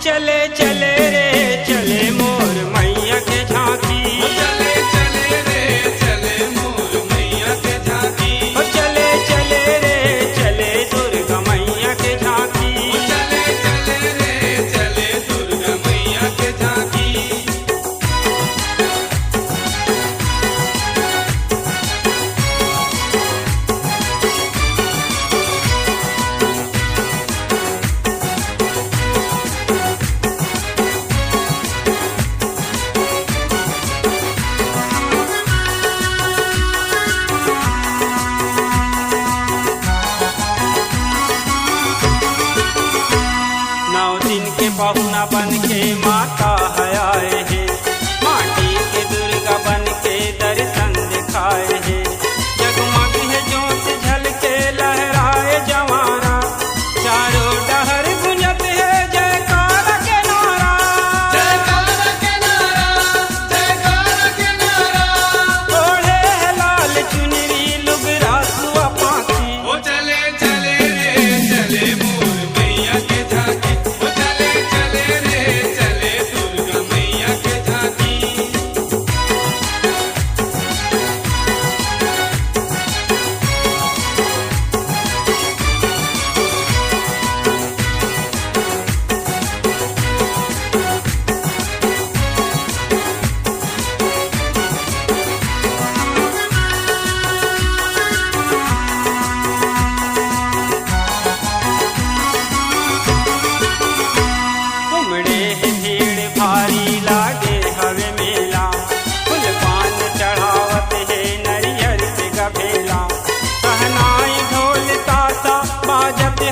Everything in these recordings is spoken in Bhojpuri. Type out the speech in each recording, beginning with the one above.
चले चले रे चले मोर मैया के झांकी। चले चले रे चले मोर मैया के झांकी। चले चले रे चले दुर्गा मैया के झांकी। चले चले रे चले दुर्गा मैया के झांकी। पहुना बन के माता है आए है, माटी के दुर्गा बन के दर्शन दिखाए है। जगमग है ज्योत झलके लहराए जवारा, चारों डहर गुंजत है जयकार के नारा। जयकार के नारा, जयकार के नारा। ओढ़े है लाल चुनरी लुगरा सुआ पाखी। वो चले चले रे चले मोर मैया के झांकी।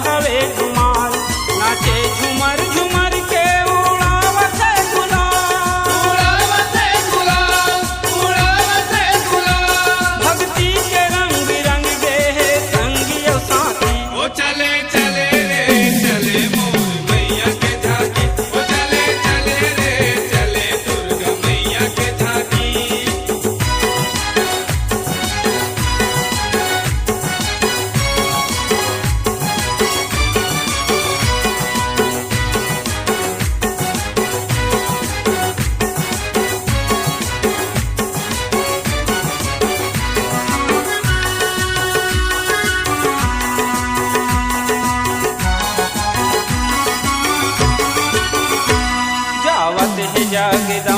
हवे धुमाल नाचे झूमर झूमर के उड़ावत गुलाल। उड़ावत गुलाल, उड़ावत गुलाल। भक्ति के रंग रंग गे है संगियो साथी। वो चले चले रे चले मोर मैया के झांकी। वो चले चले रे चले दुर्गा मैया के झांकी। जावत है जागदा